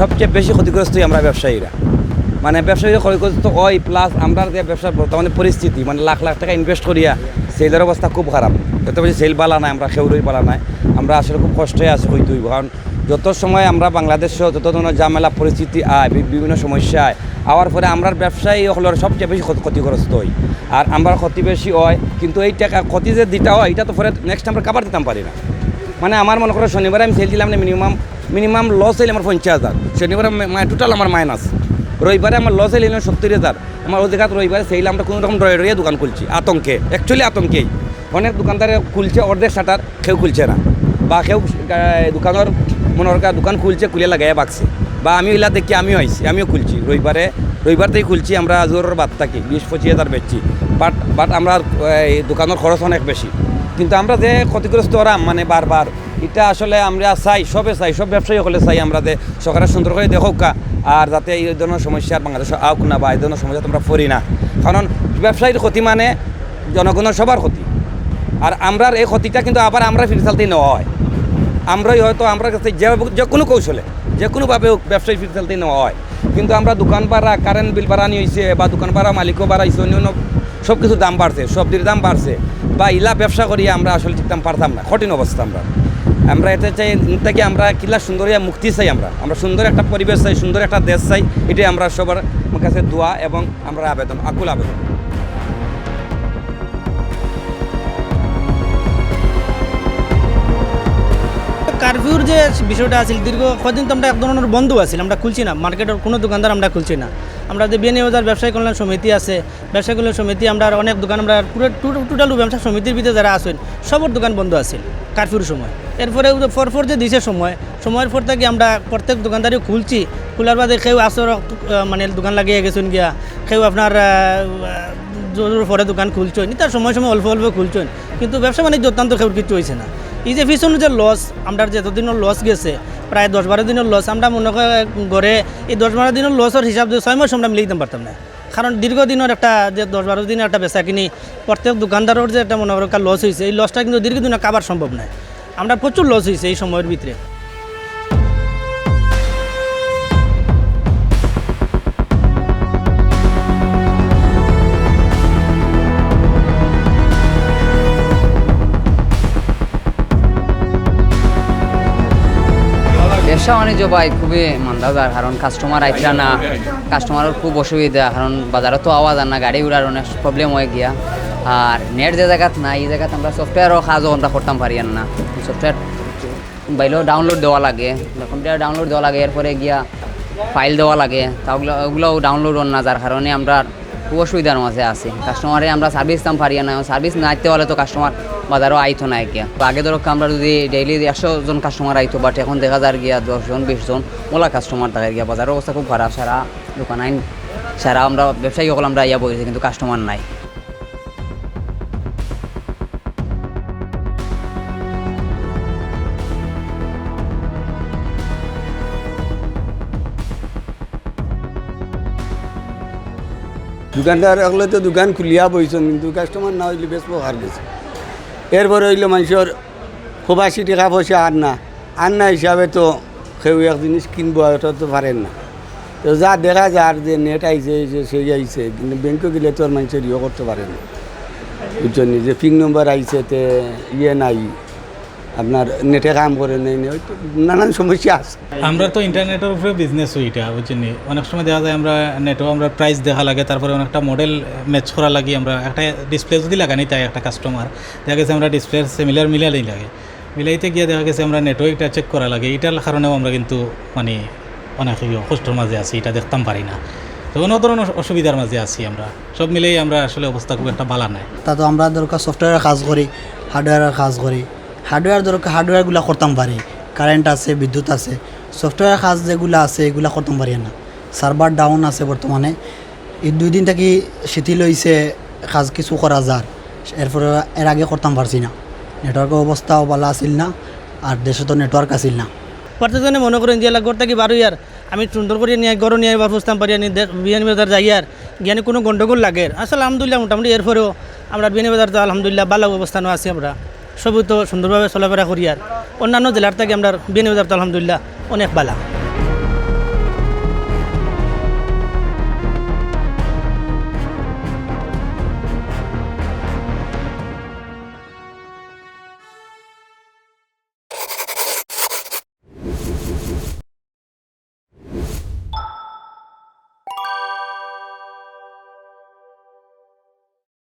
সবচেয়ে বেশি ক্ষতিগ্রস্তই আমরা ব্যবসায়ীরা। মানে ব্যবসায়ীরা ক্ষতিগ্রস্ত হয়, প্লাস আমরা যে ব্যবসার বর্তমানে পরিস্থিতি মানে লাখ লাখ টাকা ইনভেস্ট করিয়া সেলের অবস্থা খুব খারাপ। যত বেশি সেল বালা নাই, আমরা খেউরই বালা নাই, আমরা আসলে খুব কষ্টে আছি হইতে হইব। কারণ যত সময় আমরা বাংলাদেশেও যত ধরনের ঝামেলা পরিস্থিতি আয়, বিভিন্ন সমস্যা আয় আওয়ার পরে আমরা ব্যবসায়ী হলের সবচেয়ে বেশি ক্ষতিগ্রস্ত হই। আর আমরা ক্ষতি বেশি হয়, কিন্তু এই টাকা ক্ষতি যে দিতে হয় এটা তো পরে নেক্সট আমরা কাবার দিতাম পারি না। মানে আমার মনে করো শনিবারে আমি সেল দিলাম না, মিনিমাম লস হইলে আমার 50,000, শনিবারে টোটাল আমার মাইনাস। রবিবারে আমার লস হইলে 70,000। আমার ওই জায়গায় রবিবারে সেইলে আমরা কোনো রকম ডরে দোকান খুলছি আতঙ্কে, অ্যাকচুয়ালি আতঙ্কেই। অনেক দোকানদারে খুলছে অর্ধেক শাটার, কেউ খুলছে না, বা কেউ দোকানের মনে দোকান খুলছে খুলে লাগাইয়া বাকছে, বা আমি ওইলা দেখি আমিও আইছি, আমিও খুলছি রবিবারতেই খুলছি। আমরা জোরের বাদ থাকি 20-25,000 বেচছি, বাট আমরা এই দোকানের খরচ অনেক বেশি। কিন্তু আমরা যে ক্ষতিগ্রস্ত হলাম মানে বারবার, এটা আসলে আমরা চাই, সব ব্যবসায়ী হলে চাই আমরা যে সরকারের সুন্দর করে দেখো কা, আর যাতে এই ধরনের সমস্যা বাংলাদেশে আউক না, বা এই ধরনের সমস্যা তোমরা পড়ি না। কারণ ব্যবসায়ীর ক্ষতি মানে জনগণের সবার ক্ষতি, আর আমরা এই ক্ষতিটা কিন্তু আবার আমরা ফিরসালতেই নেওয়া হয়। আমরাই হয়তো আমরা কাছে যে কোনো কৌশলে যে কোনোভাবে ব্যবসায়ী ফিরসালতেই নেওয়া হয়, কিন্তু আমরা দোকান ভাড়া, কারেন্ট বিল বাড়ানি হয়েছে, বা দোকান ভাড়া মালিকও বাড়াইছে, অন্য সব কিছু দাম বাড়ছে, সবজির দাম বাড়ছে, বা ইলা ব্যবসা করিয়া আমরা আসলে ঠিক দাম পারতাম না, কঠিন অবস্থা। আমরা এতে চাই থেকে আমরা কিলা সুন্দর মুক্তি চাই, আমরা সুন্দর একটা পরিবেশ চাই, সুন্দর একটা দেশ চাই। এটাই আমরা সবার কাছে দোয়া এবং আমরা আকুল আবেদন। কারফিউর যে বিষয়টা আছে দীর্ঘ কদিন তো আমরা এক ধরনের বন্ধ আছি, আমরা খুলছি না, মার্কেটের কোনো দোকানদার আমরা খুলছি না। আমরা যে বিয়ানীবাজার ব্যবসায়ী কল্যাণ সমিতি আছে, ব্যবসায়ী কল্যাণ সমিতি আমরা অনেক দোকান, আমরা টোটাল ব্যবসা সমিতির ভিতরে যারা আছেন সবার দোকান বন্ধ আছে কারফিউর সময়। এরপরে পরপর যে দিছে সময়ের পর থেকে আমরা প্রত্যেক দোকানদারি খুলছি, খোলার বাদে কেউ আসর মানে দোকান লাগিয়ে গেছেন গিয়া, কেউ আপনার জোর পরে দোকান খুলছেন, তার সময় অল্প খুলছেন, কিন্তু ব্যবসা বাণিজ্য অত্যন্ত কেউ কিছু হয়েছে না। এই যে পিছনে যে লস, আমরা যে এতদিনের লস গেছে প্রায় 10-12 দিনের লস, আমরা মনে করে এই 10-12 দিনের লসের হিসাব দিয়ে 6 মাস আমরা মিলিয়ে দিতে পারতাম না। কারণ দীর্ঘদিনের একটা যে 10-12 দিনের একটা বেচা কিনি প্রত্যেক দোকানদারের যে একটা মনে একটা লস হয়েছে, এই লসটা কিন্তু দীর্ঘদিনে কাবার সম্ভব নয়। আমরা প্রচুর লস হয়েছে এই সময়ের ভিতরে। ব্যবসা বাণিজ্য ভাই খুবই মন্দাদার, কারণ কাস্টমার আইতরা না, কাস্টমারের খুব অসুবিধা, কারণ বাজারে তো আওয়াজ আর না, গাড়ি ঘোড়ার অনেক প্রবলেম হয়ে গিয়া। আর নেট যে জায়গাত না, এই জায়গাতে আমরা সফটওয়্যারও কাজও আমরা করতাম পারি না। সফটওয়্যার মোবাইলেও ডাউনলোড দেওয়া লাগে, কম্পিউটার ডাউনলোড দেওয়া লাগে, এরপরে গিয়া ফাইল দেওয়া লাগে, তা ওগুলোও ডাউনলোড হন না, যার কারণে আমরা খুব অসুবিধার মাঝে আছি। কাস্টমারে আমরা সার্ভিস দিতাম পারি না, সার্ভিস না আইতে হলে তো কাস্টমার বাজারও আইতো না গিয়া। আগে ধরো আমরা যদি ডেইলি 100 জন কাস্টমার আইতো, বাট এখন দেখা যায় গিয়া 10 জন 20 জন ওলা কাস্টমার দেখা গিয়া। বাজারের অবস্থা খুব খারাপ, সারা দোকান আইন সারা আমরা ব্যবসায়ী সকল আমরা ইয়া বলেছি, কিন্তু কাস্টমার নাই। দোকানদার হলে তো দোকান খুলিয়া বইছেন, কিন্তু কাস্টমার না হইলে বেশ হার গেছে। এরপরে হইলে মানুষের খুব 80 টাকা পয়সা আর না হিসাবে তো কেউ এক জিনিস কিনবো এটা তো পারেন না। তো যা দেখা যায় আর যে নেট আইছে সেই আইছে, কিন্তু ব্যাংকে গেলে তো আর মানুষের ইয়ে করতে পারে না, বুঝছেন? যে পিং নম্বর আইছে তে ইয়ে নাই, আপনার নেটে কাম করে নেই, নানান সমস্যা আছে। আমরা তো ইন্টারনেটের উপরে বিজনেস ওইটা বুঝছেন। অনেক সময় দেখা যায় আমরা নেটও আমরা প্রাইস দেখা লাগে, তারপরে অনেকটা মডেল ম্যাচ করা লাগে। আমরা একটা ডিসপ্লে যদি লাগানি তাই একটা কাস্টমার দেখা গেছে আমরা ডিসপ্লে সিমিলার মিলালেই লাগে, মিলাইতে গিয়ে দেখা গেছে আমরা নেটও এটা চেক করা লাগে। এটার কারণেও আমরা কিন্তু মানে অনেক কষ্টের মাঝে আছি, এটা দেখতাম পারি না। তো কোনো ধরনের অসুবিধার মাঝে আছি আমরা, সব মিলেই আমরা আসলে অবস্থা খুব একটা ভালো নাই। তা তো আমরা দরকার সফটওয়্যারের কাজ করি, হার্ডওয়্যারের কাজ করি। হার্ডওয়্যার দরকার হার্ডওয়্যারগুলো করতাম পারি, কারেন্ট আছে, বিদ্যুৎ আছে। সফটওয়্যার কাজ যেগুলো আছে এগুলো করতাম পারি না, সার্ভার ডাউন আছে বর্তমানে। এই 2 দিন থেকে শিথিল হয়েছে, কাজ কিছু করা যার। এরপরে এর আগে করতাম পারছি না, নেটওয়ার্কের অবস্থাও ভালো আসিল না, আর দেশে তো নেটওয়ার্ক আসিল না। প্রত্যেকজনে মনে করেন যে ঘর থেকে বারো ইয়ার আমি সুন্দর করে নিয়ে গরু নিয়ে এবার বুঝতাম পারি বিয়ানীবাজার যাই আর জ্ঞানী কোনো গন্ডগোল লাগে আসলে আলহামদুলিল্লাহ। মোটামুটি এরপরেও আমরা বিয়ানীবাজার তো আলহামদুলিল্লাহ ভালো অবস্থানও আছি, আমরা সবই তো সুন্দরভাবে চলাফেরা করি। আর অন্যান্য জেলার থেকে আমরা বিয়ানীবাজার তো আলহামদুলিল্লাহ অনেক ভালো।